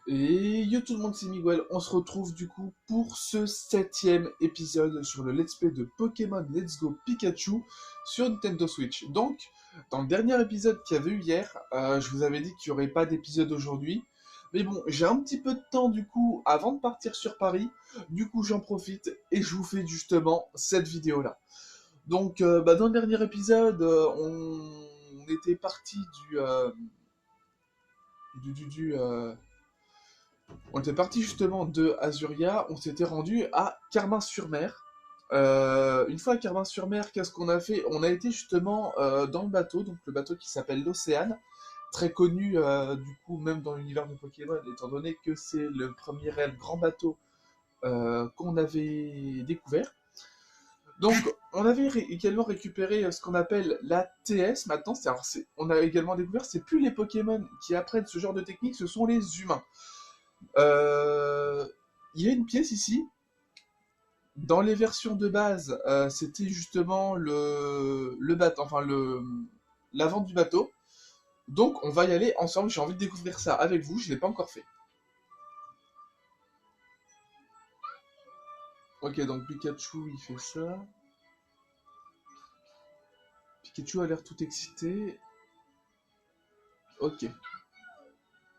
Et yo tout le monde, c'est Miguel. On se retrouve du coup pour ce 7e épisode sur le let's play de Pokémon Let's Go Pikachu sur Nintendo Switch. Donc, dans le dernier épisode qu'il y avait eu hier, je vous avais dit qu'il n'y aurait pas d'épisode aujourd'hui. Mais bon, j'ai un petit peu de temps du coup avant de partir sur Paris. Du coup, j'en profite et je vous fais justement cette vidéo-là. Donc, dans le dernier épisode, on était parti on était parti justement de Azuria, on s'était rendu à Carmin-sur-Mer. Une fois à Carmin-sur-Mer, qu'est-ce qu'on a fait? On a été justement dans le bateau, donc le bateau qui s'appelle l'Océane, très connu du coup même dans l'univers de Pokémon, étant donné que c'est le premier réel grand bateau qu'on avait découvert. Donc, on avait également récupéré ce qu'on appelle la TS maintenant. On a également découvert, c'est plus les Pokémon qui apprennent ce genre de technique, ce sont les humains. Euh, Il y a une pièce ici. Dans les versions de base, c'était justement le bateau, enfin l'avant du bateau. Donc, on va y aller ensemble. J'ai envie de découvrir ça avec vous. Je l'ai pas encore fait. Ok, donc Pikachu, il fait ça. Pikachu a l'air tout excité. Ok.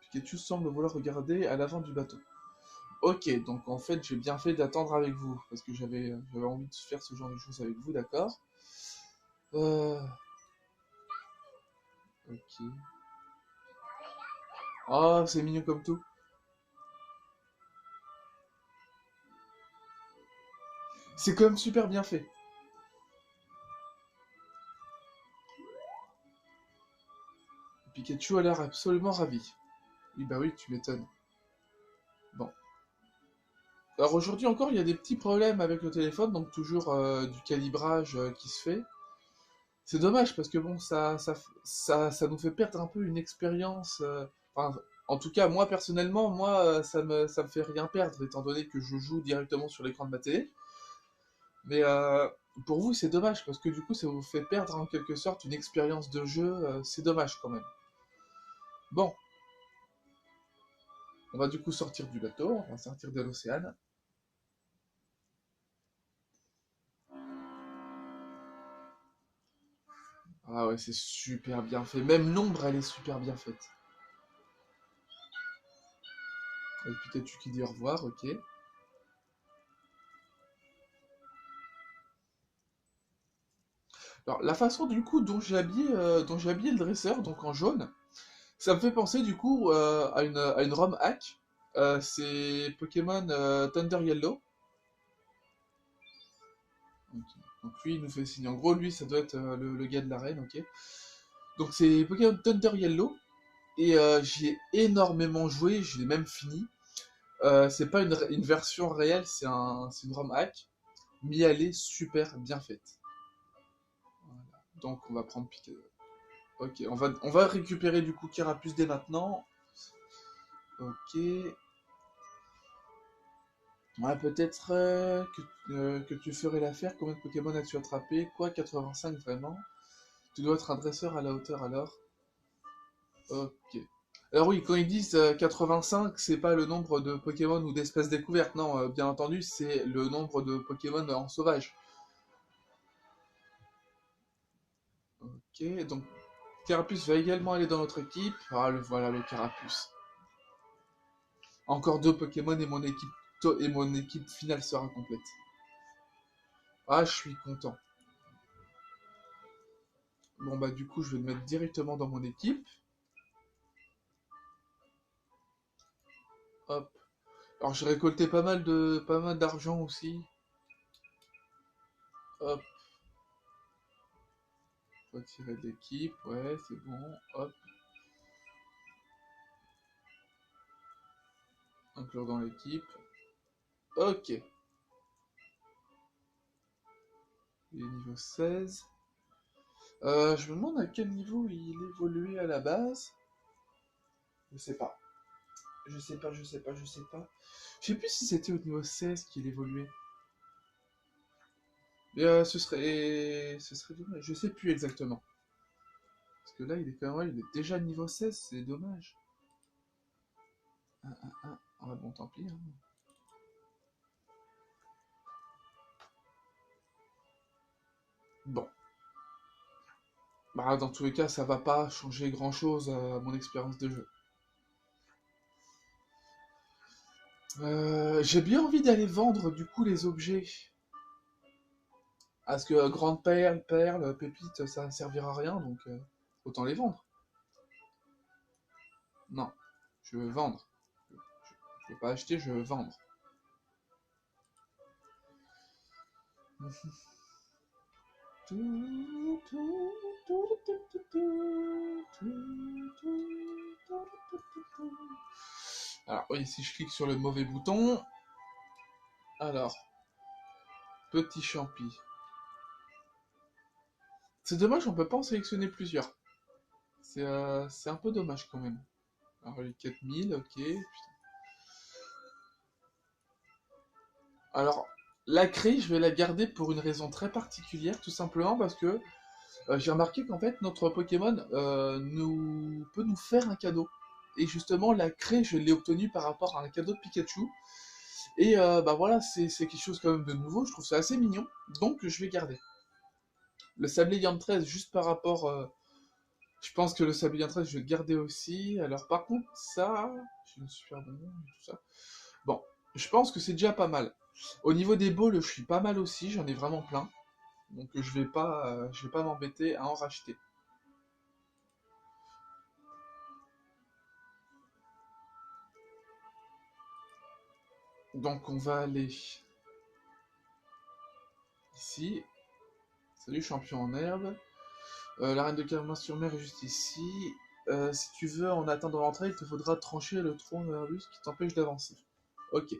Pikachu semble vouloir regarder à l'avant du bateau. Ok, donc en fait, j'ai bien fait d'attendre avec vous, parce que j'avais envie de faire ce genre de choses avec vous, d'accord. Euh... Ok. Oh, c'est mignon comme tout. C'est quand même super bien fait. Pikachu a l'air absolument ravi. Oui, bah oui, tu m'étonnes. Bon. Alors aujourd'hui encore, il y a des petits problèmes avec le téléphone, donc toujours du calibrage qui se fait. C'est dommage parce que bon, ça nous fait perdre un peu une expérience. Enfin, en tout cas, moi personnellement, ça me fait rien perdre étant donné que je joue directement sur l'écran de ma télé. Mais pour vous, c'est dommage parce que du coup, ça vous fait perdre en quelque sorte une expérience de jeu. C'est dommage quand même. Bon, on va du coup sortir du bateau, on va sortir de l'océan. Ah ouais, c'est super bien fait. Même l'ombre, elle est super bien faite. Avec Pikachu qui dit au revoir, ok. Alors, la façon du coup dont j'ai habillé le dresseur, donc en jaune, ça me fait penser du coup à une ROM hack. C'est Pokémon Thunder Yellow. Ok. Donc lui, il nous fait signe. En gros, lui, ça doit être le gars de l'arène, ok. Donc c'est Pokémon Thunder Yellow. Et j'y ai énormément joué, je l'ai même fini. C'est pas une version réelle, c'est une ROM hack, mais elle est super bien faite. Voilà. Donc on va prendre Pikachu. Ok, on va récupérer du coup Carapuce dès maintenant. Ok. Ouais, peut-être que tu ferais l'affaire. Combien de Pokémon as-tu attrapé? Quoi, 85 vraiment? Tu dois être un dresseur à la hauteur alors. Ok. Alors oui, quand ils disent 85, c'est pas le nombre de Pokémon ou d'espèces découvertes, non, bien entendu, c'est le nombre de Pokémon en sauvage. Ok, donc Carapuce va également aller dans notre équipe. Ah, voilà le Carapuce. Encore deux Pokémon et et mon équipe finale sera complète. Ah, je suis content. Bon bah du coup, je vais le mettre directement dans mon équipe. Hop. Alors j'ai récolté pas mal d'argent aussi. Hop, retirer de l'équipe, ouais, c'est bon. Hop, inclure dans l'équipe. Ok, il est niveau 16. Je me demande à quel niveau il évoluait à la base. Je sais pas. Je sais pas. Je sais plus si c'était au niveau 16 qu'il évoluait. Mais ce serait dommage. Je sais plus exactement. Parce que là, il est quand même, ouais, il est déjà niveau 16, c'est dommage. Ouais, bon, tant pis. Hein. Bon. Bah, dans tous les cas, ça va pas changer grand-chose à mon expérience de jeu. J'ai bien envie d'aller vendre, du coup, les objets. Parce que grande perle, pépite, ça ne servira à rien, donc autant les vendre. Non, je veux vendre. Je veux pas acheter, je veux vendre. Alors, oui, si je clique sur le mauvais bouton... Alors, petit champi. C'est dommage, on peut pas en sélectionner plusieurs. C'est un peu dommage quand même. Alors, les 4000, ok. Putain. Alors, la craie, je vais la garder pour une raison très particulière, tout simplement parce que j'ai remarqué qu'en fait, notre Pokémon peut nous faire un cadeau. Et justement, la craie, je l'ai obtenue par rapport à un cadeau de Pikachu. Et bah voilà, c'est quelque chose quand même de nouveau, je trouve ça assez mignon, donc je vais garder. Le sablé Yantrez, juste par rapport... je pense que le sablé Yantrez, je vais le garder aussi. Alors par contre, ça... J'ai une super bonbon et tout ça. Bon, je pense que c'est déjà pas mal. Au niveau des balls, je suis pas mal aussi, j'en ai vraiment plein. Donc je vais pas m'embêter à en racheter. Donc on va aller ici. Salut champion en herbe. La reine de Carmin-sur-Mer est juste ici. Si tu veux en atteindre l'entrée, il te faudra trancher le tronc de l'arbuste qui t'empêche d'avancer. Ok.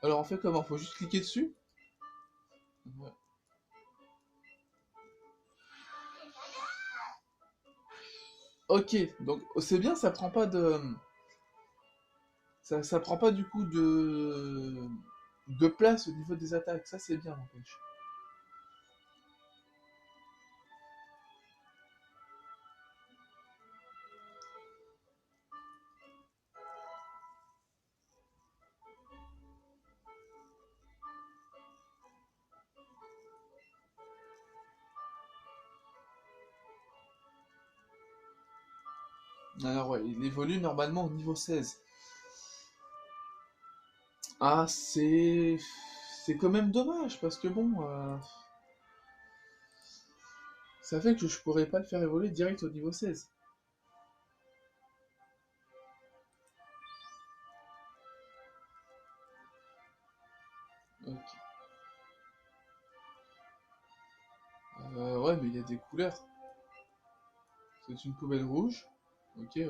Alors on fait comment? Faut juste cliquer dessus? Ouais. Ok, donc c'est bien, ça prend pas de... Ça prend pas du coup de place au niveau des attaques, ça c'est bien n'empêche. Alors ouais, il évolue normalement au niveau 16. Ah, c'est quand même dommage, parce que bon... ça fait que je pourrais pas le faire évoluer direct au niveau 16. Ok. Ouais, mais il y a des couleurs. C'est une poubelle rouge. Ok, ouais.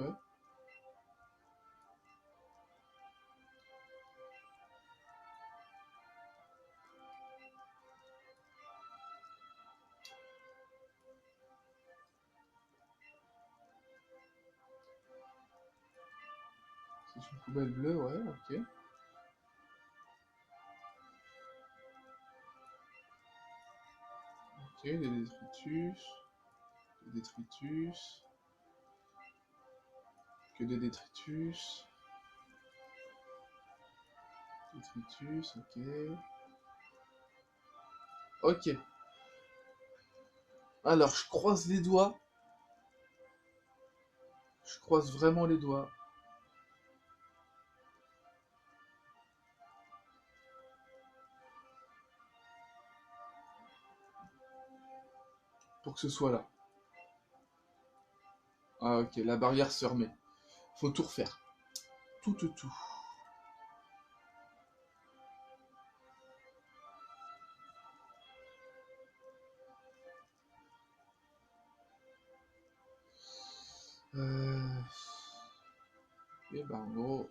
C'est une poubelle bleue, ouais, ok. Ok, des détritus. Des détritus. Que des détritus. Détritus, ok. Ok. Alors, je croise les doigts. Je croise vraiment les doigts. Pour que ce soit là. Ah, ok, la barrière se remet. Faut tout refaire. Tout. Euh... Et ben, en gros...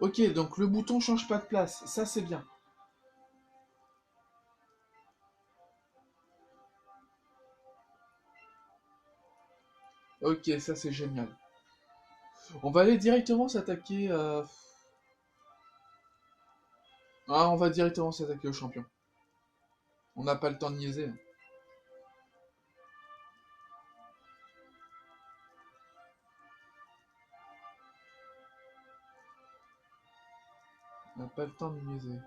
Ok, donc le bouton change pas de place. Ça, c'est bien. Ok, ça c'est génial. On va aller directement s'attaquer... Ah, on va directement s'attaquer au champion. On n'a pas le temps de niaiser, hein. On n'a pas le temps de niaiser.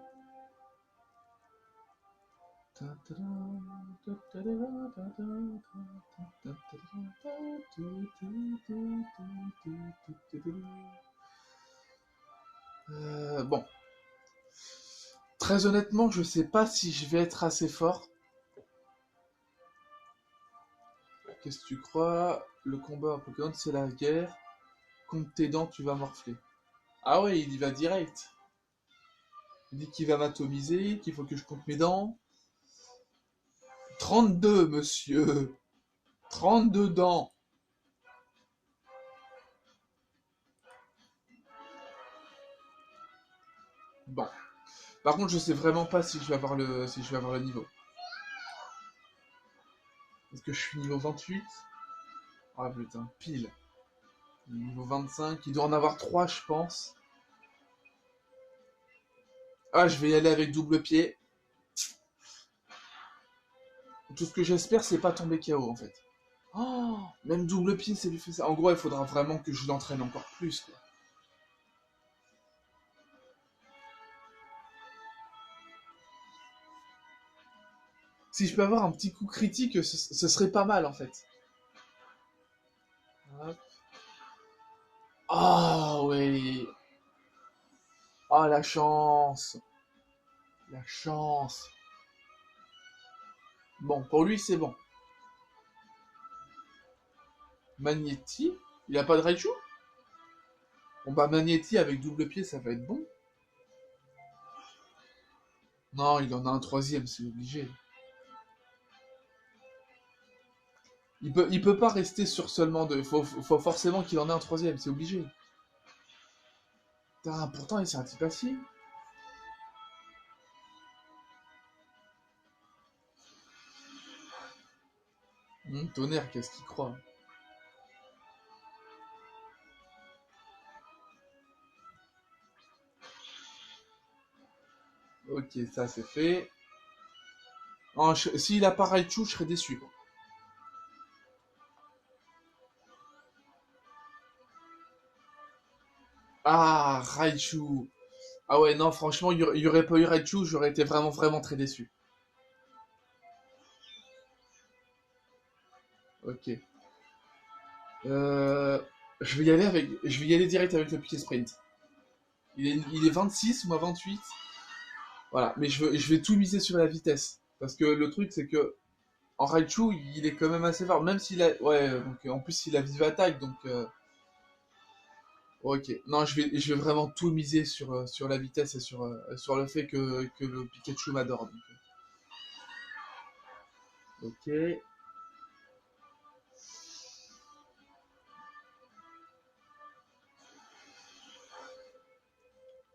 Bon. Très honnêtement, je sais pas si je vais être assez fort. Qu'est-ce que tu crois? Le combat à Pokémon, c'est la guerre. Compte tes dents, tu vas morfler. Ah ouais, il y va direct. Il dit qu'il va m'atomiser, qu'il faut que je compte mes dents. 32, monsieur. 32 dents. Bon. Par contre, je sais vraiment pas si je vais avoir le niveau. Est-ce que je suis niveau 28? Ah putain, pile. Niveau 25, il doit en avoir 3, je pense. Ah, je vais y aller avec double pied. Tout ce que j'espère, c'est pas tomber KO, en fait. Oh, même double pied, ça lui fait ça. En gros, il faudra vraiment que je l'entraîne encore plus, quoi. Si je peux avoir un petit coup critique, ce serait pas mal, en fait. Hop. Ah oui. Ah, la chance. La chance. Bon, pour lui, c'est bon. Magnéti, il a pas de Raichu? Bon bah Magnéti avec double pied, ça va être bon. Non, il en a un troisième, c'est obligé. Il peut pas rester sur seulement deux. Faut forcément qu'il en ait un troisième, c'est obligé. Putain, pourtant, c'est un type acier. Tonnerre, qu'est-ce qu'il croit? Ok, ça c'est fait. Oh, s'il a pas Raichu, je serais déçu. Ah, Raichu. Ah ouais, non, franchement, il y aurait pas eu Raichu, j'aurais été vraiment, vraiment très déçu. Ok. Euh, je vais y aller direct avec le piqué sprint. Il est 26, moi 28. Voilà, mais je vais tout miser sur la vitesse. Parce que le truc, c'est que en Raichu, il est quand même assez fort. Même s'il a. Ouais, donc en plus, il a vive attaque, donc. Ok. Non, je vais vraiment tout miser sur la vitesse et sur le fait que le Pikachu m'adore. Ok.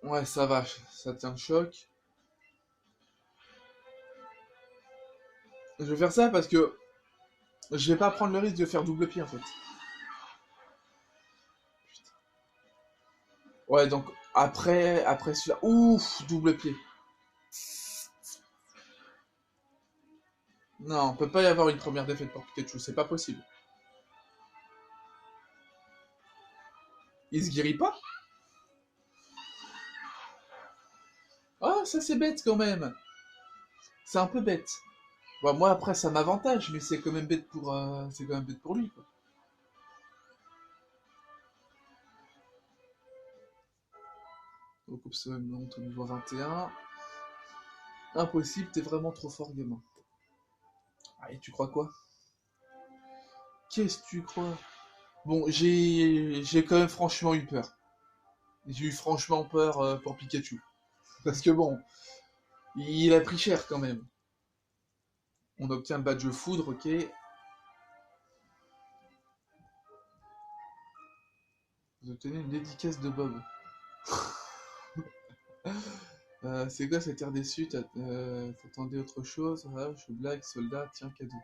Ouais, ça va, ça tient le choc. Je vais faire ça parce que je vais pas prendre le risque de faire double pied en fait. Ouais, donc après celui-là. Ouf, double pied. Non, on peut pas y avoir une première défaite pour Pikachu, c'est pas possible. Il se guérit pas? Ah, ça c'est bête quand même. C'est un peu bête. Bon, moi après ça m'avantage, mais c'est quand même bête pour lui quoi. Donc ça me monte au niveau 21. Impossible, t'es vraiment trop fort gamin. Ah, et tu crois quoi? Qu'est-ce que tu crois? Bon, j'ai quand même franchement eu peur. J'ai eu franchement peur pour Pikachu. Parce que bon, il a pris cher quand même. On obtient le badge foudre, ok. Vous obtenez une dédicace de Bob. C'est quoi cette air déçu? T'attendais autre chose? Ah, je blague, soldat, tiens, cadeau.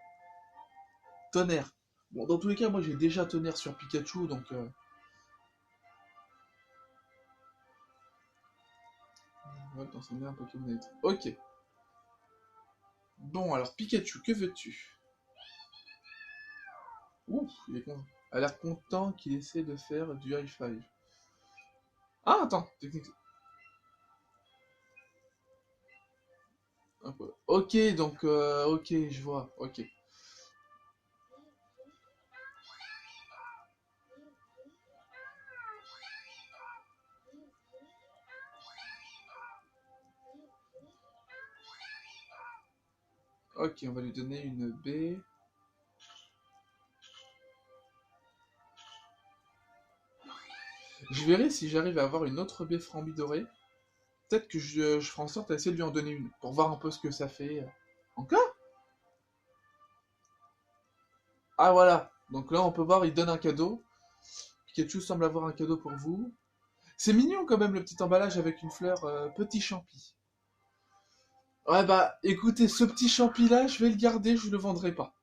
Tonnerre. Bon, dans tous les cas, moi j'ai déjà tonnerre sur Pikachu, donc... Ouais, t'en sais bien un Pokémon. Ok. Bon, alors Pikachu, que veux-tu? Ouh, il est content. A l'air content qu'il essaie de faire du high five. Ah, attends, technique. Un peu. Ok, donc, ok, je vois, ok. Ok, on va lui donner une B. Je verrai si j'arrive à avoir une autre baie Frambi dorée. Peut-être que je ferai en sorte d'essayer de lui en donner une, pour voir un peu ce que ça fait. Encore? Ah voilà, donc là on peut voir, il donne un cadeau. Pikachu semble avoir un cadeau pour vous. C'est mignon quand même le petit emballage avec une fleur petit champi. Ouais bah écoutez, ce petit champi là, je vais le garder, je le vendrai pas.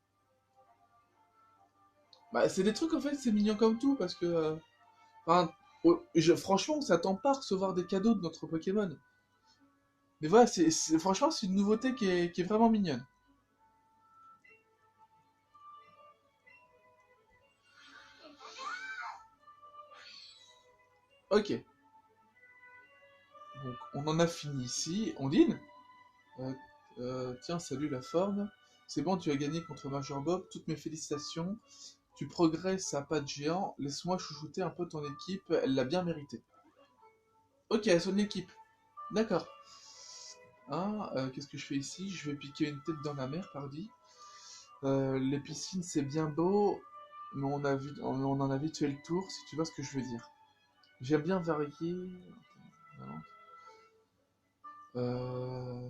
Bah c'est des trucs en fait, c'est mignon comme tout, parce que... enfin, franchement, on s'attend pas à recevoir des cadeaux de notre Pokémon. Mais voilà, franchement, c'est une nouveauté qui est vraiment mignonne. Ok, donc on en a fini ici. Ondine, euh, tiens, salut la forme. C'est bon, tu as gagné contre Major Bob. Toutes mes félicitations. Tu progresses à pas de géant. Laisse-moi chouchouter un peu ton équipe. Elle l'a bien mérité. Ok, à son équipe. D'accord. Hein, qu'est-ce que je fais ici? Je vais piquer une tête dans la mer, pardi. Les piscines, c'est bien beau, mais on en a vite fait le tour, si tu vois ce que je veux dire. J'aime bien varier. Non. Euh,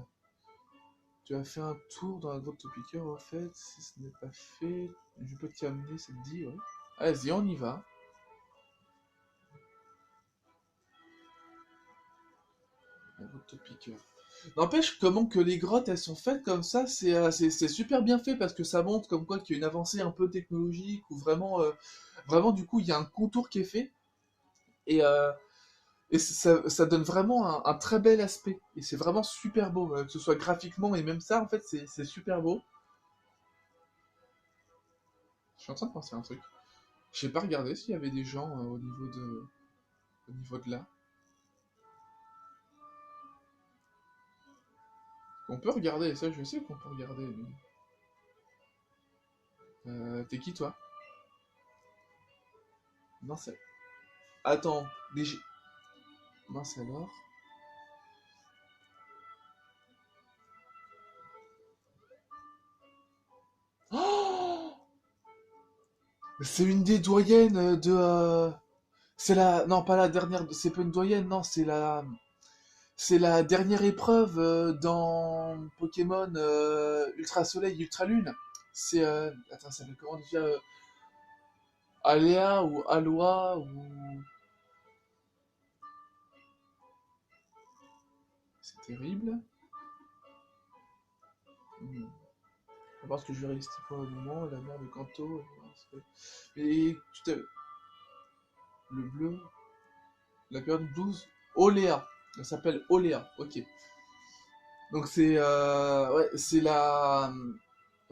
Tu as fait un tour dans la grotte Topiqueur, en fait. Si ce n'est pas fait, je peux t'y amener, ça te dit, ouais. Vas-y, on y va. La grotte Topiqueur. N'empêche, comment que les grottes, elles sont faites comme ça, c'est super bien fait, parce que ça montre comme quoi qu'il y a une avancée un peu technologique, ou vraiment, vraiment, du coup, il y a un contour qui est fait. Et, ça donne vraiment un très bel aspect. Et c'est vraiment super beau, que ce soit graphiquement et même ça, en fait, c'est super beau. Je suis en train de penser à un truc. J'ai pas regardé s'il y avait des gens au niveau de là. On peut regarder, ça je sais qu'on peut regarder. T'es qui toi? Non, c'est. Attends, mince alors. Oh, c'est une des doyennes de. C'est la. Non, pas la dernière. C'est pas une doyenne, non, c'est la. C'est la dernière épreuve dans Pokémon Ultra Soleil, Ultra Lune. C'est. Attends, ça s'appelle comment déjà Aléa ou Aloa ou. C'est terrible. Hmm. Parce que je vais rester pour le moment, la mer de Kanto. Et tu t'as. Le bleu. La période 12. Oléa. Elle s'appelle Oléa, ok. Donc c'est. Ouais, c'est la.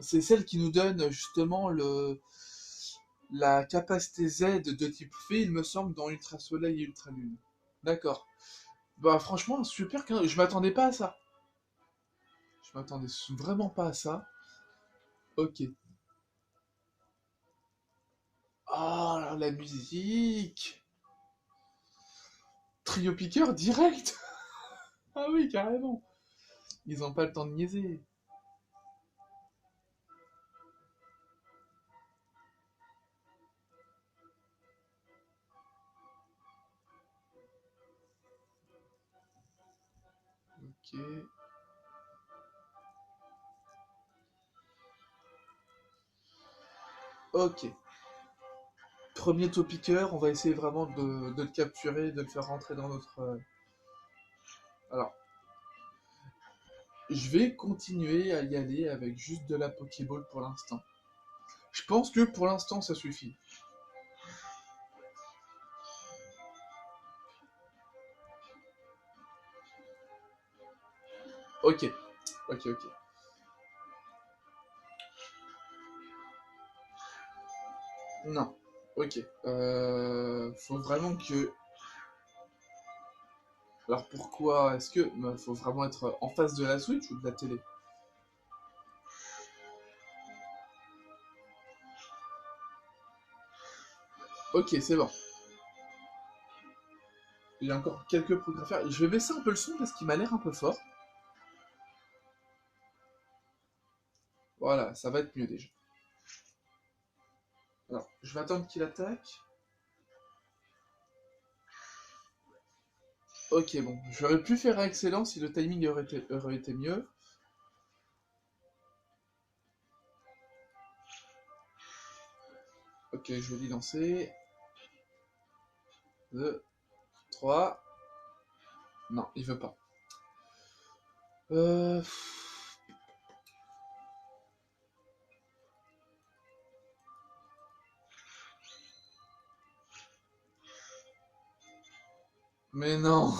C'est celle qui nous donne justement la capacité Z de type fée, il me semble, dans Ultra Soleil et Ultra Lune. D'accord. Bah franchement, super. Je m'attendais pas à ça. Je m'attendais vraiment pas à ça. Ok. Ah, là, la musique. Trio piqueur direct. Ah oui, carrément. Ils ont pas le temps de niaiser. Ok. Ok. Premier topiqueur, on va essayer vraiment de le capturer, de le faire rentrer dans notre. Alors, je vais continuer à y aller avec juste de la Pokéball pour l'instant. Je pense que pour l'instant, ça suffit. Ok, ok, ok. Non, ok. Faut vraiment que... Alors pourquoi est-ce que... Faut vraiment être en face de la Switch ou de la télé? Ok, c'est bon. Il y a encore quelques progrès à faire. Je vais baisser un peu le son parce qu'il m'a l'air un peu fort. Voilà, ça va être mieux déjà. Alors, je vais attendre qu'il attaque. Ok, bon. J'aurais pu faire excellent si le timing aurait été mieux. Ok, je vais l'y lancer. 2, 3. Non, il veut pas. Euh... Mais non.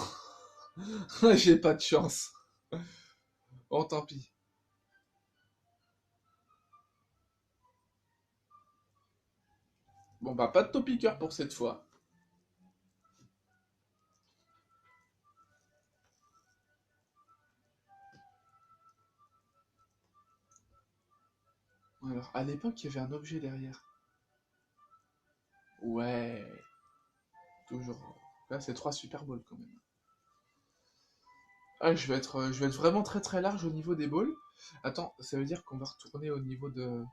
J'ai pas de chance. Bon, tant pis. Bon, bah, pas de topiqueur pour cette fois. Alors, à l'époque, il y avait un objet derrière. Ouais. Toujours. Là, c'est 3 Super Bowls quand même. Ah, je vais être vraiment très très large au niveau des balls. Attends, ça veut dire qu'on va retourner au niveau de...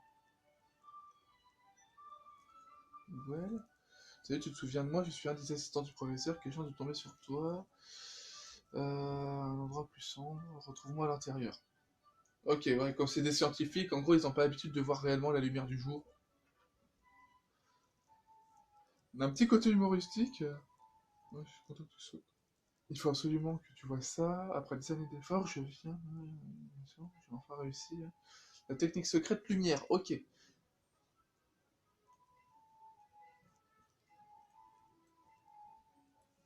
Ouais. Salut, tu te souviens de moi? Je suis un des assistants du professeur. Quelle chance de tomber sur toi. Un endroit plus sombre. Retrouve-moi à l'intérieur. Ok, ouais, comme c'est des scientifiques, en gros, ils n'ont pas l'habitude de voir réellement la lumière du jour. On a un petit côté humoristique. Ouais, je suis content que tu sois. Il faut absolument que tu vois ça. Après des années d'efforts, je viens. J'ai enfin réussi. La technique secrète lumière, ok.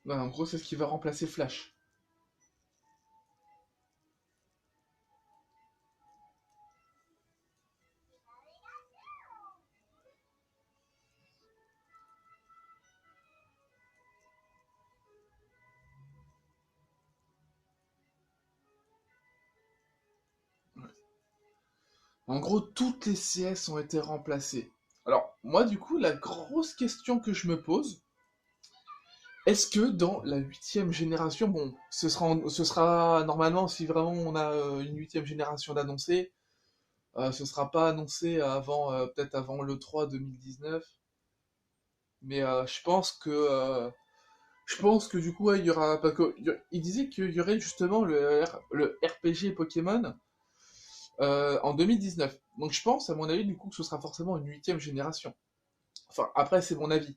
Ouais, en gros, c'est ce qui va remplacer Flash. Ouais. En gros, toutes les CS ont été remplacées. Alors, moi, du coup, la grosse question que je me pose, est-ce que dans la huitième génération, bon, ce sera normalement, si vraiment on a une huitième génération d'annoncés, ce sera pas annoncé avant, peut-être avant le 3 2019, mais je pense que du coup, ouais, il y aura, parce que il disait qu'il y aurait justement le RPG Pokémon en 2019. Donc je pense, à mon avis, du coup, que ce sera forcément une huitième génération. Enfin, après, c'est mon avis.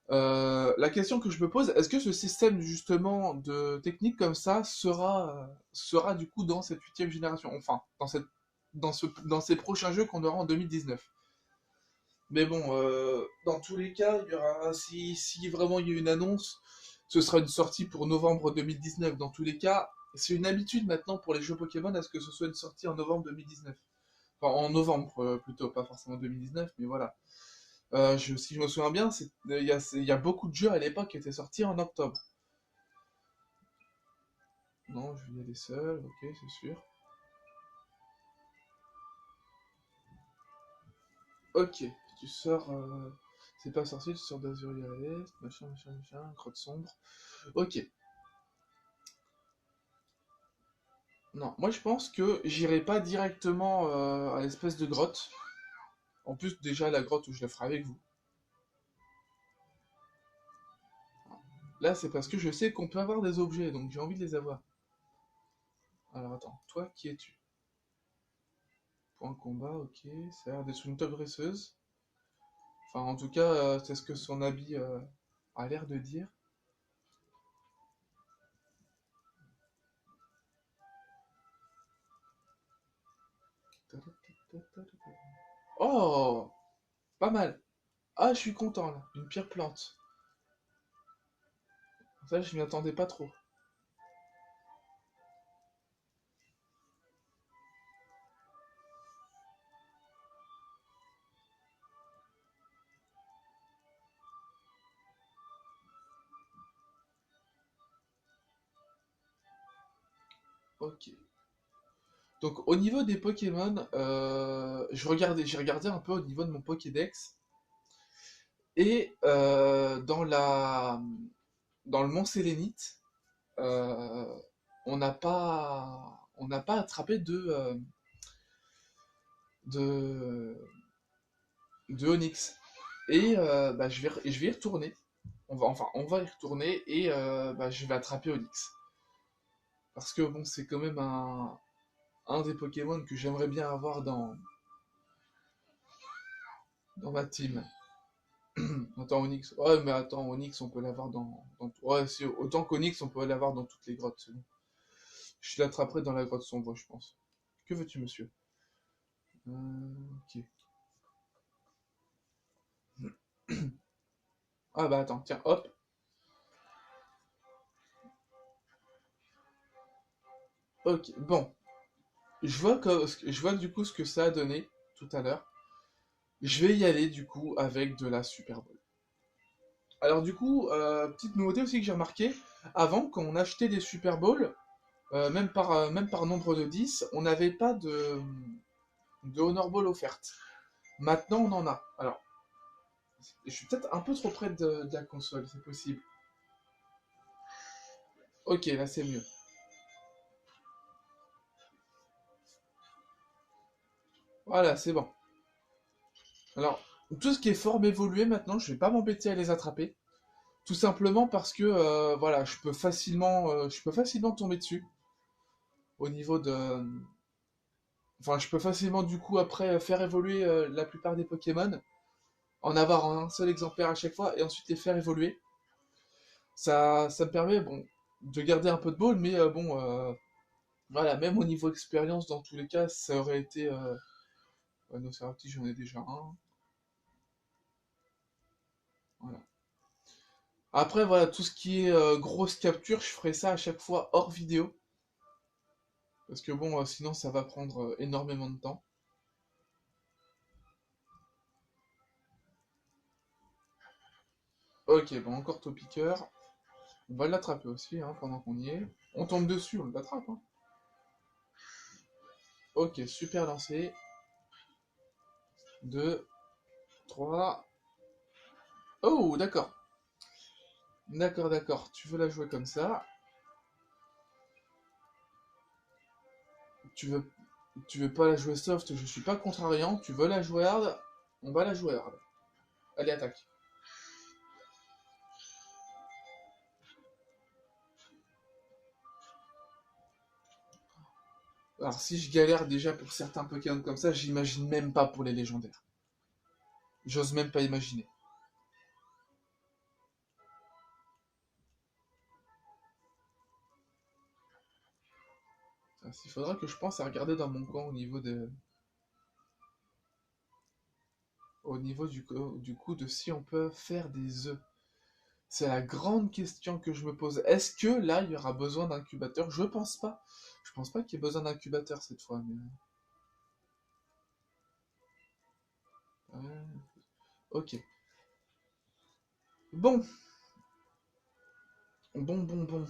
La question que je me pose, est-ce que ce système justement de technique comme ça sera du coup dans cette huitième génération, enfin dans ces prochains jeux qu'on aura en 2019. Mais bon, dans tous les cas, il y aura si vraiment il y a une annonce, ce sera une sortie pour novembre 2019. Dans tous les cas, c'est une habitude maintenant pour les jeux Pokémon à ce que ce soit une sortie en novembre 2019. Enfin, en novembre plutôt, pas forcément 2019, mais voilà. Si je me souviens bien, il y a beaucoup de jeux à l'époque qui étaient sortis en octobre. Non, je vais y aller seul, ok, c'est sûr. Ok, tu sors. C'est pas sorcier, tu sors d'Azuria à l'est, machin, machin, machin, grotte sombre. Ok. Non, moi je pense que j'irai pas directement à l'espèce de grotte. En plus, déjà, la grotte où je la ferai avec vous. Là, c'est parce que je sais qu'on peut avoir des objets, donc j'ai envie de les avoir. Alors attends, toi, qui es-tu? Point combat, ok. Ça a l'air d'être une top dresseuse. Enfin, en tout cas, c'est ce que son habit a l'air de dire. Oh! Pas mal. Ah, je suis content là. Une pierre plante. Ça, je m'y attendais pas trop. Ok. Donc au niveau des Pokémon, j'ai regardé un peu au niveau de mon Pokédex. Et dans le Mont Sélénite, euh, on n'a pas attrapé de, de Onyx. Et bah, je vais y retourner. On va y retourner et bah, je vais attraper Onyx. Parce que bon, c'est quand même un des Pokémon que j'aimerais bien avoir dans ma team. Attends, Onyx. Ouais, mais attends, Onyx, on peut l'avoir ouais, si, autant qu'Onyx, on peut l'avoir dans toutes les grottes, c'est bon. Je l'attraperai dans la grotte sombre, je pense. Que veux-tu, monsieur? Ok. Ah bah attends, tiens, hop. Ok, bon. Je vois du coup ce que ça a donné tout à l'heure. Je vais y aller du coup avec de la Super Bowl. Alors du coup, petite nouveauté aussi que j'ai remarqué, avant quand on achetait des Super Bowl, même par nombre de 10, on n'avait pas de Honor Ball offerte. Maintenant on en a. Alors, je suis peut-être un peu trop près de la console, c'est possible. Ok, là c'est mieux. Voilà, c'est bon. Alors, tout ce qui est forme évoluée maintenant, je vais pas m'embêter à les attraper. Tout simplement parce que voilà, je peux facilement tomber dessus au niveau de. Enfin, je peux facilement du coup après faire évoluer la plupart des Pokémon, en avoir un seul exemplaire à chaque fois et ensuite les faire évoluer. Ça me permet bon de garder un peu de ball, mais bon, voilà, même au niveau expérience, dans tous les cas, ça aurait été. Ouais, Nosferatu, j'en ai déjà un. Voilà. Après, voilà, tout ce qui est grosse capture, je ferai ça à chaque fois hors vidéo. Parce que bon, sinon ça va prendre énormément de temps. Ok, bon, encore Topiqueur. On va l'attraper aussi, hein, pendant qu'on y est. On tombe dessus, on l'attrape, hein. Ok, super lancé. 2, 3. Oh, d'accord. D'accord, d'accord. Tu veux la jouer comme ça. Tu veux, tu veux pas la jouer soft, je suis pas contrariant. Tu veux la jouer hard. On va la jouer hard. Allez, attaque. Alors, si je galère déjà pour certains Pokémon comme ça, j'imagine même pas pour les légendaires. J'ose même pas imaginer. Il faudra que je pense à regarder dans mon coin au niveau du coup de si on peut faire des œufs. C'est la grande question que je me pose. Est-ce que là, il y aura besoin d'incubateur? Je pense pas. Je pense pas qu'il y ait besoin d'incubateur cette fois. Mais... ok. Bon. Bon, bon, bon.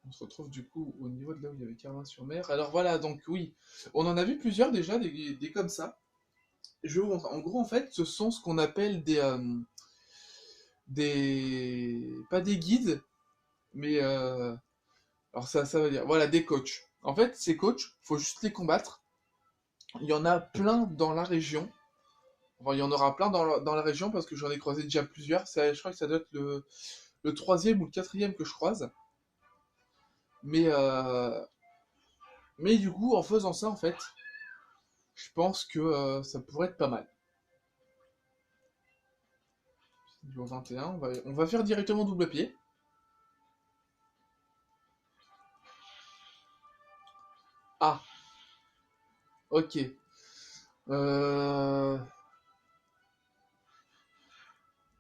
On se retrouve du coup au niveau de là où il y avait Carmin-sur-Mer. Alors voilà, donc oui. On en a vu plusieurs déjà, des comme ça. Je vous montre. En gros, en fait, ce sont ce qu'on appelle des... Pas des guides, mais... alors ça veut dire... Voilà, des coachs. En fait, ces coachs, faut juste les combattre. Il y en a plein dans la région. Enfin, il y en aura plein dans la région parce que j'en ai croisé déjà plusieurs. Je crois que ça doit être le troisième ou le quatrième que je croise. Mais, euh, mais du coup, en faisant ça, en fait, je pense que ça pourrait être pas mal. Niveau 21, on va faire directement double pied. Ah, ok. Euh...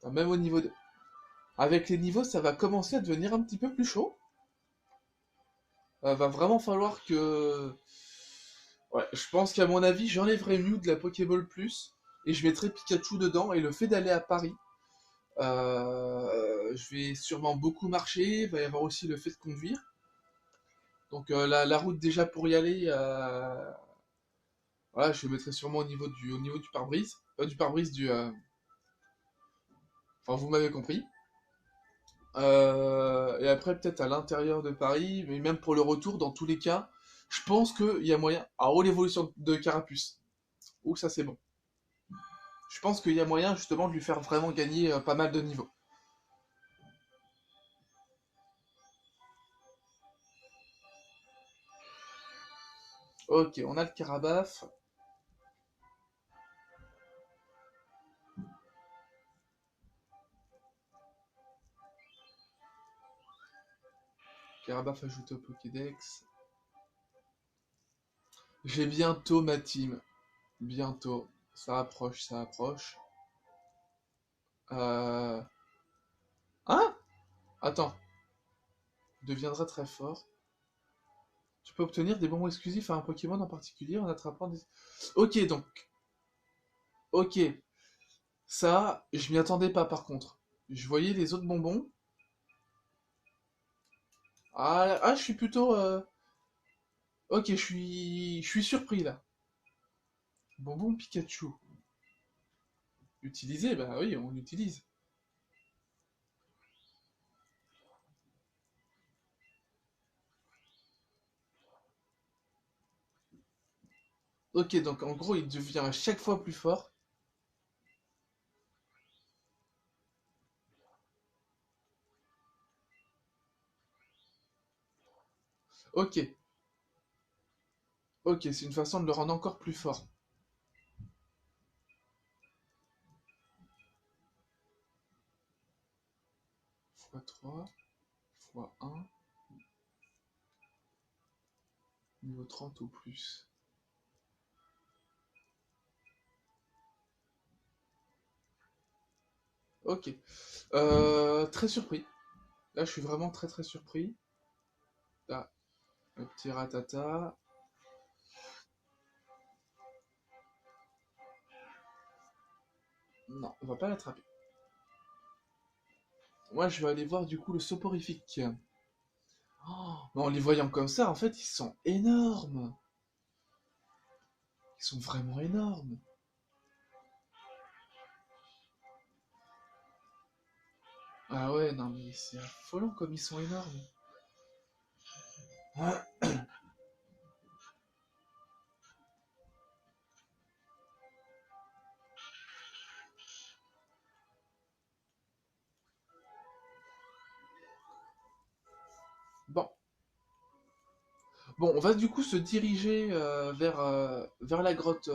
Même au niveau de... Avec les niveaux, ça va commencer à devenir un petit peu plus chaud. Va vraiment falloir que... Ouais, je pense qu'à mon avis, j'enlèverai Mew de la Pokéball Plus et je mettrai Pikachu dedans. Et le fait d'aller à Paris, je vais sûrement beaucoup marcher. Il va y avoir aussi le fait de conduire. Donc la route déjà pour y aller, voilà, je le mettrai sûrement au niveau du pare-brise. Pas du pare-brise, du... Enfin, vous m'avez compris. Et après, peut-être à l'intérieur de Paris, mais même pour le retour, dans tous les cas, je pense qu'il y a moyen. Ah, oh, l'évolution de Carapuce. Ouh, ça c'est bon. Je pense qu'il y a moyen justement de lui faire vraiment gagner pas mal de niveaux. Ok, on a le Carabaf. Carabaf ajouté au Pokédex. J'ai bientôt ma team. Bientôt. Ça approche, ça approche. Euh... Hein? Attends. Deviendra très fort. Tu peux obtenir des bonbons exclusifs à un Pokémon en particulier en attrapant des... Ok, donc. Ok. Ça, je m'y attendais pas par contre. Je voyais les autres bonbons. Je suis plutôt... Ok, je suis surpris là. Bonbon Pikachu. Utiliser? Bah oui, on l'utilise. Ok, donc en gros, il devient à chaque fois plus fort. Ok, ok, c'est une façon de le rendre encore plus fort. x3, x1, niveau 30 ou plus. Ok. Très surpris. Là, je suis vraiment très très surpris. Là, le petit ratata. Non, on va pas l'attraper. Moi, je vais aller voir du coup le soporifique. Oh, mais en les voyant comme ça, en fait, ils sont énormes. Ils sont vraiment énormes. Ah ouais, non, mais c'est affolant comme ils sont énormes. Bon. Bon, on va du coup se diriger vers la grotte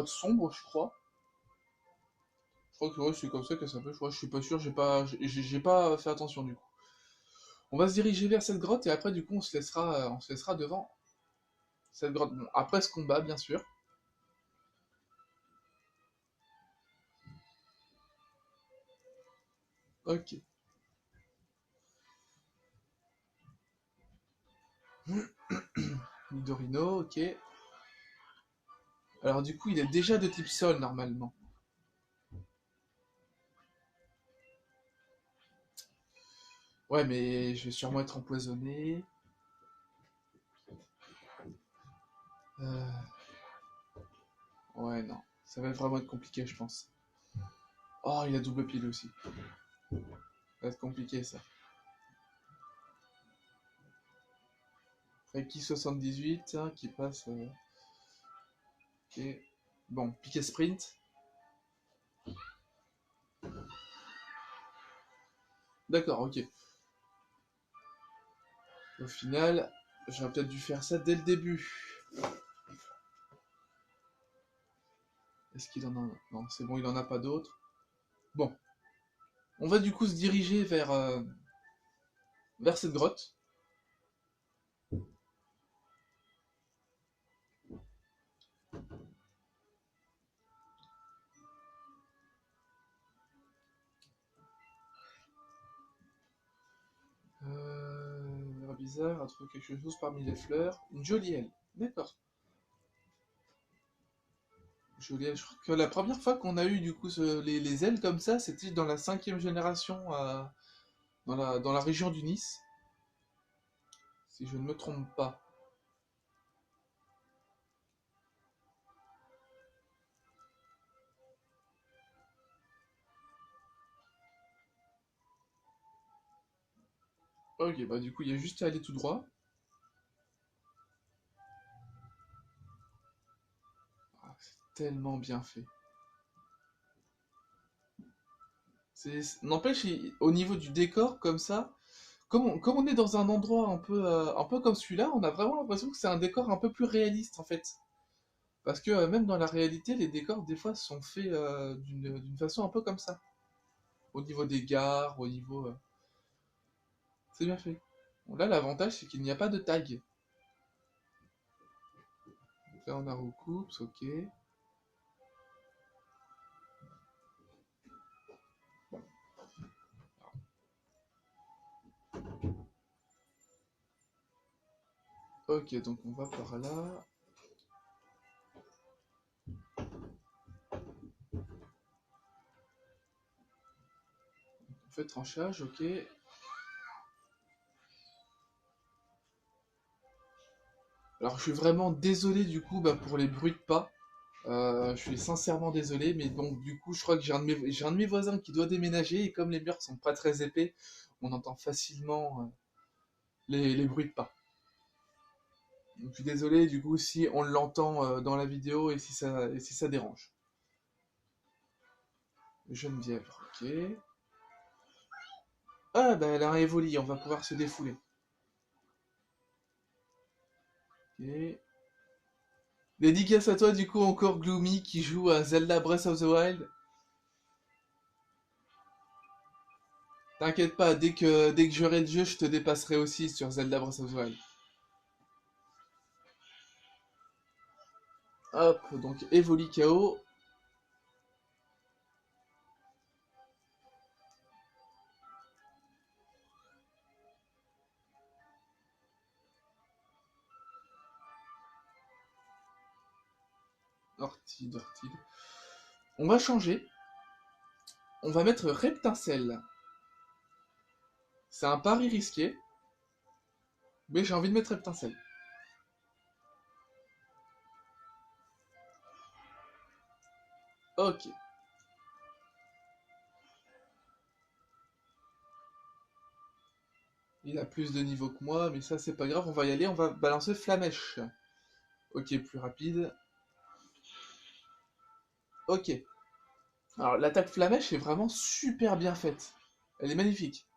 sombre, je crois. Je crois que ouais, c'est comme ça qu'elle s'appelle. Je suis pas sûr, j'ai pas fait attention du coup. On va se diriger vers cette grotte et après du coup on se laissera devant cette grotte. Bon, après ce combat, bien sûr. Ok. Midorino, ok. Alors du coup, il est déjà de type sol normalement. Ouais, mais je vais sûrement être empoisonné. Euh, Ouais, non. Ça va vraiment être compliqué, je pense. Oh, il a double pile aussi. Ça va être compliqué, ça. Reiki 78, hein, qui passe... Ok. Bon, piqué sprint. D'accord, ok. Au final, j'aurais peut-être dû faire ça dès le début. Est-ce qu'il en a... Non, c'est bon, il en a pas d'autres. Bon. On va du coup se diriger vers cette grotte. bizarre à trouver quelque chose parmi les fleurs. Une jolie aile. D'accord. Jolie aile. Je crois que la première fois qu'on a eu du coup les ailes comme ça, c'était dans la 5e génération dans la région du Nice, si je ne me trompe pas. Ok, bah du coup, il y a juste à aller tout droit. Ah, c'est tellement bien fait. N'empêche, au niveau du décor, comme ça, comme on est dans un endroit un peu comme celui-là, on a vraiment l'impression que c'est un décor un peu plus réaliste en fait. Parce que même dans la réalité, les décors des fois sont faits d'une façon un peu comme ça. Au niveau des gares, au niveau... c'est bien fait. Bon, là, l'avantage, c'est qu'il n'y a pas de tag. Donc là, on a recoupe, ok. Ok, donc on va par là. On fait tranchage, ok. Alors, je suis vraiment désolé du coup bah, pour les bruits de pas. Je suis sincèrement désolé, mais bon, du coup, je crois que j'ai un de mes voisins qui doit déménager et comme les murs sont pas très épais, on entend facilement les bruits de pas. Donc, je suis désolé du coup si on l'entend dans la vidéo et si ça dérange. Geneviève, ok. Ah, bah elle a un Evoli, on va pouvoir se défouler. Ok. Dédicace à toi, du coup, encore Gloomy qui joue à Zelda Breath of the Wild. T'inquiète pas, dès que j'aurai le jeu, je te dépasserai aussi sur Zelda Breath of the Wild. Hop, donc Evoli KO. Ortide, Ortide. On va changer. On va mettre Reptincelle. C'est un pari risqué, mais j'ai envie de mettre Reptincelle. Ok. Il a plus de niveau que moi, mais ça c'est pas grave, on va y aller, on va balancer Flamèche. Ok, plus rapide. Ok. Alors l'attaque Flamèche est vraiment super bien faite. Elle est magnifique.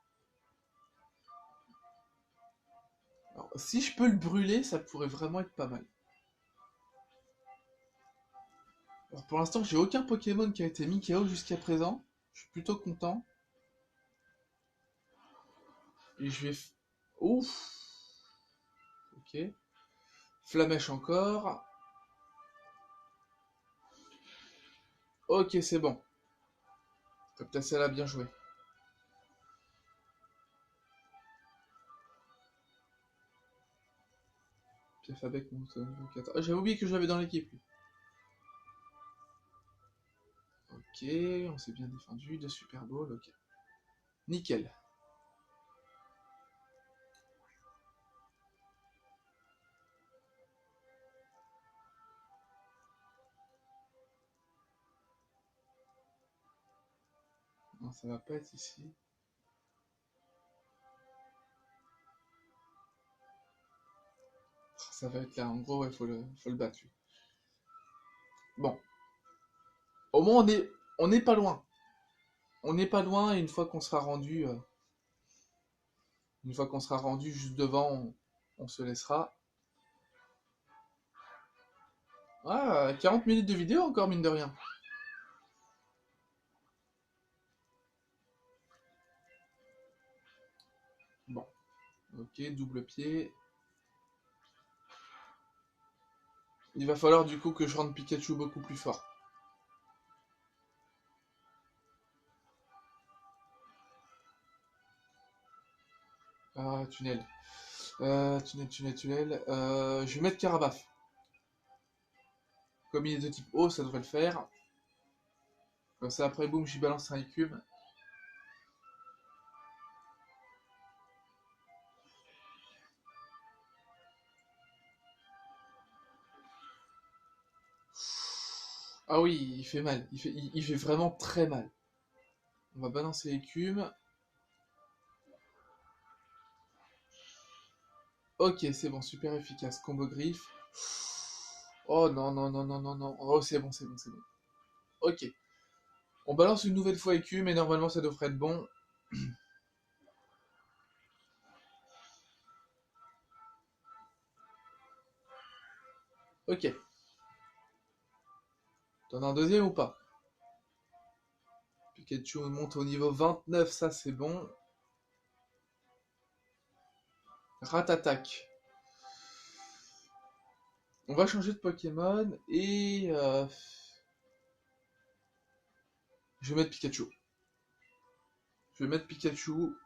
Alors, si je peux le brûler, ça pourrait vraiment être pas mal. Alors pour l'instant, j'ai aucun Pokémon qui a été mis KO jusqu'à présent. Je suis plutôt content. Et je vais... Ouf. Ok. Flamèche encore. Ok, c'est bon. Peut-être celle-là bien joué. Piaf avec mon niveau 4. Ah, j'avais oublié que je l'avais dans l'équipe. Ok, on s'est bien défendu. De Super Bowl, ok. Nickel. Non, ça va pas être ici. Ça va être là. En gros, il faut le battre, lui. Bon. Au moins, on n'est pas loin. On n'est pas loin et une fois qu'on sera rendu juste devant, on se laissera. Ah, 40 minutes de vidéo encore, mine de rien. Bon. Ok, double pied. Il va falloir du coup que je rende Pikachu beaucoup plus fort. Ah, tunnel. Tunnel. Je vais mettre Carabaf. Comme il est de type eau, ça devrait le faire. Comme ça, après, boum, j'y balance un écume. Ah oui, il fait mal. Il fait vraiment très mal. On va balancer l'écume. Ok, c'est bon, super efficace. Combo griffe. Oh non, non, non, non, non, non. Oh, c'est bon, c'est bon, c'est bon. Ok. On balance une nouvelle fois écume et normalement ça devrait être bon. Ok. T'en as un deuxième ou pas? Pikachu monte au niveau 29, ça c'est bon. Ratatak. On va changer de Pokémon et je vais mettre Pikachu. Je vais mettre Pikachu.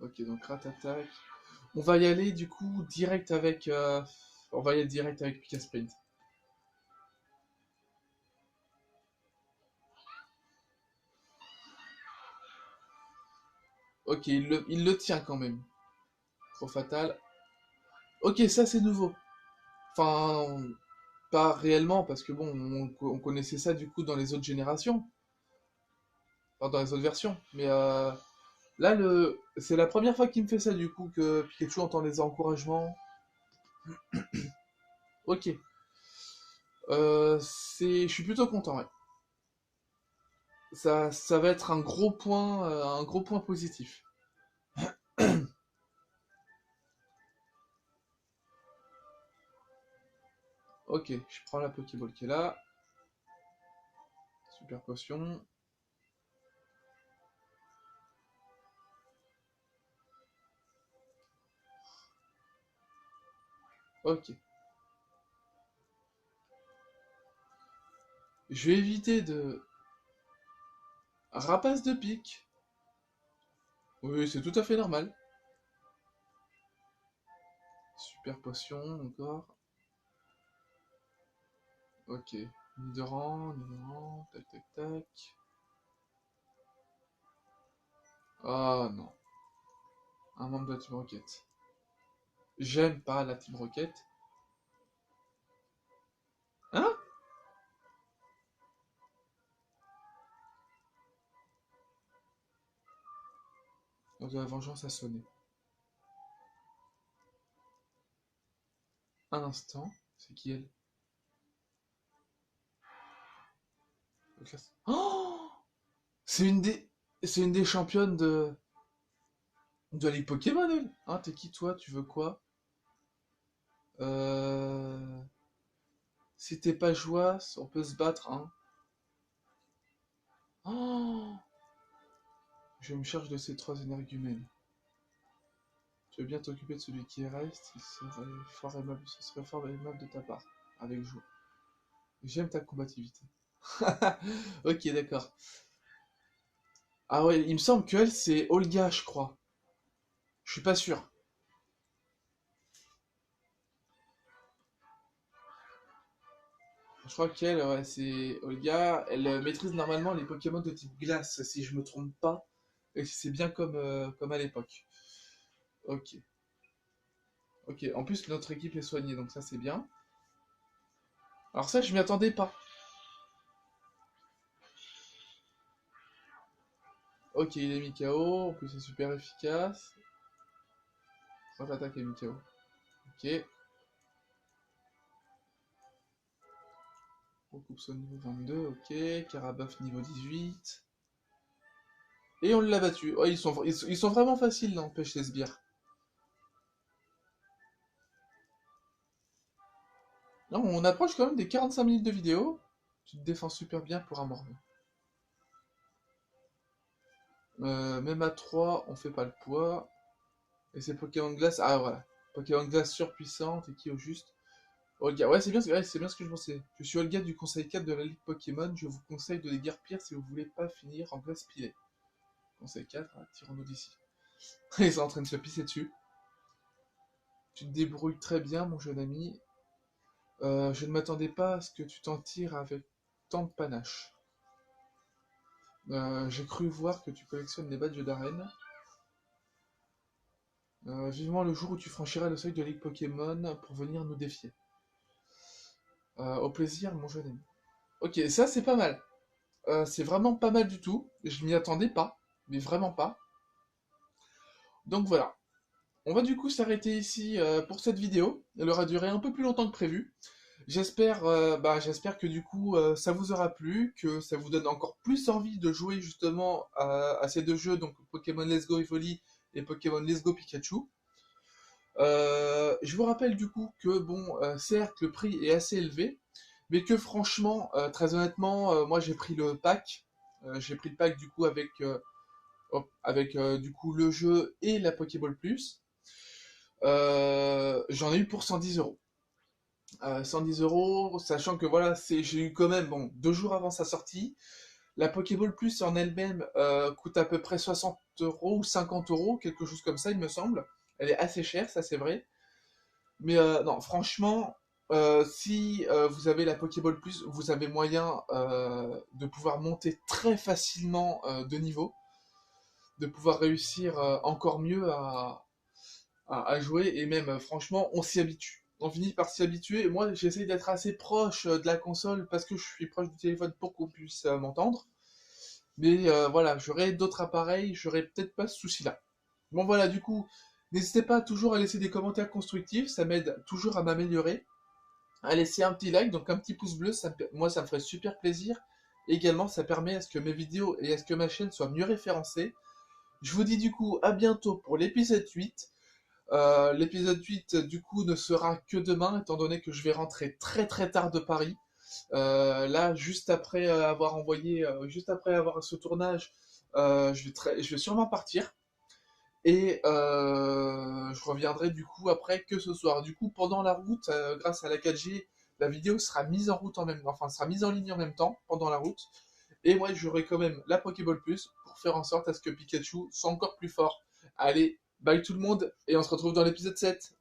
Ok, donc Ratatak. On va y aller du coup direct avec. On va y aller direct avec Pika Sprint. Ok, il le tient quand même. Trop fatal. Ok, ça c'est nouveau. Enfin, pas réellement, parce que bon, on connaissait ça du coup dans les autres générations. Enfin, dans les autres versions. Mais là, c'est la première fois qu'il me fait ça du coup, que Pikachu entend les encouragements. Ok. Je suis plutôt content, ouais. Ça va être un gros point positif. Ok, je prends la Pokéball qui est là. Super potion. Ok. Je vais éviter de... Rapace de pique. Oui, c'est tout à fait normal. Super potion, encore. Ok. Nidoran, tac tac tac. Oh non. Un membre de la Team Rocket. J'aime pas la Team Rocket. Hein? L'heure de la vengeance a sonné. Un instant. C'est qui elle? Oh! C'est une des... C'est une des championnes de la Ligue Pokémon, elle. Hein, t'es qui toi? Tu veux quoi? Euh... Si t'es pas joie, on peut se battre, hein. Oh! Je me charge de ces trois énergumènes. Tu veux bien t'occuper de celui qui reste, ce serait fort aimable de ta part, avec joie. J'aime ta combativité. Ok, d'accord. Ah ouais, il me semble qu'elle, c'est Olga, je crois. Je suis pas sûr. Je crois qu'elle, ouais, c'est Olga. Elle maîtrise normalement les Pokémon de type glace, si je me trompe pas. Et c'est bien comme à l'époque. Ok. Ok, en plus notre équipe est soignée, donc ça c'est bien. Alors ça, je m'y attendais pas. Ok, il est mis KO, en plus c'est super efficace. Quand l'attaque est mis KO. Ok. Recoupe son niveau 22, ok. Carabuff niveau 18. Et on l'a battu. Oh, ils sont vraiment faciles, n'empêche, les sbires. Non, on approche quand même des 45 minutes de vidéo. Tu te défends super bien pour un Morve. Même à 3, on fait pas le poids. Et c'est Pokémon Glace. Ah voilà. Pokémon Glace surpuissante et qui au juste. Olga, ouais, c'est bien ce que je pensais. Je suis Olga du conseil 4 de la Ligue Pokémon. Je vous conseille de les guerpir si vous voulez pas finir en glace pilée. Conseil 4, hein, tirons-nous d'ici. Ils sont en train de se pisser dessus. Tu te débrouilles très bien, mon jeune ami. Je ne m'attendais pas à ce que tu t'en tires avec tant de panache. J'ai cru voir que tu collectionnes les badges d'arène. Vivement le jour où tu franchiras le seuil de Ligue Pokémon pour venir nous défier. Au plaisir, mon jeune ami. Ok, ça c'est pas mal. C'est vraiment pas mal du tout. Je m'y attendais pas, mais vraiment pas. Donc voilà. On va du coup s'arrêter ici pour cette vidéo. Elle aura duré un peu plus longtemps que prévu. J'espère que du coup ça vous aura plu, que ça vous donne encore plus envie de jouer justement à ces deux jeux, donc Pokémon Let's Go Evoli et Pokémon Let's Go Pikachu. Je vous rappelle du coup que bon, certes le prix est assez élevé, mais que franchement, très honnêtement, moi j'ai pris le pack. J'ai pris le pack du coup avec du coup le jeu et la Pokéball Plus. J'en ai eu pour 110 euros. 110 euros, sachant que voilà, j'ai eu quand même, bon, 2 jours avant sa sortie. La Pokéball Plus en elle-même coûte à peu près 60 euros ou 50 euros, quelque chose comme ça, il me semble. Elle est assez chère, ça c'est vrai. Mais non, franchement, si vous avez la Pokéball Plus, vous avez moyen de pouvoir monter très facilement de niveau, de pouvoir réussir encore mieux à jouer, et même franchement, on s'y habitue. On finit par s'y habituer. Moi, j'essaye d'être assez proche de la console parce que je suis proche du téléphone pour qu'on puisse m'entendre. Mais voilà, j'aurais d'autres appareils, j'aurais peut-être pas ce souci-là. Bon voilà, du coup, n'hésitez pas toujours à laisser des commentaires constructifs, ça m'aide toujours à m'améliorer. À laisser un petit like, donc un petit pouce bleu, moi ça me ferait super plaisir. Également, ça permet à ce que mes vidéos et à ce que ma chaîne soient mieux référencées. Je vous dis du coup à bientôt pour l'épisode 8. L'épisode 8 du coup ne sera que demain, étant donné que je vais rentrer très très tard de Paris. Là, juste après avoir ce tournage, je vais sûrement partir. Et je reviendrai du coup après que ce soir. Du coup, pendant la route, grâce à la 4G, la vidéo sera mise en route enfin, sera mise en ligne en même temps pendant la route. Et moi, j'aurai quand même la Pokéball Plus pour faire en sorte à ce que Pikachu soit encore plus fort. Allez, bye tout le monde, et on se retrouve dans l'épisode 7.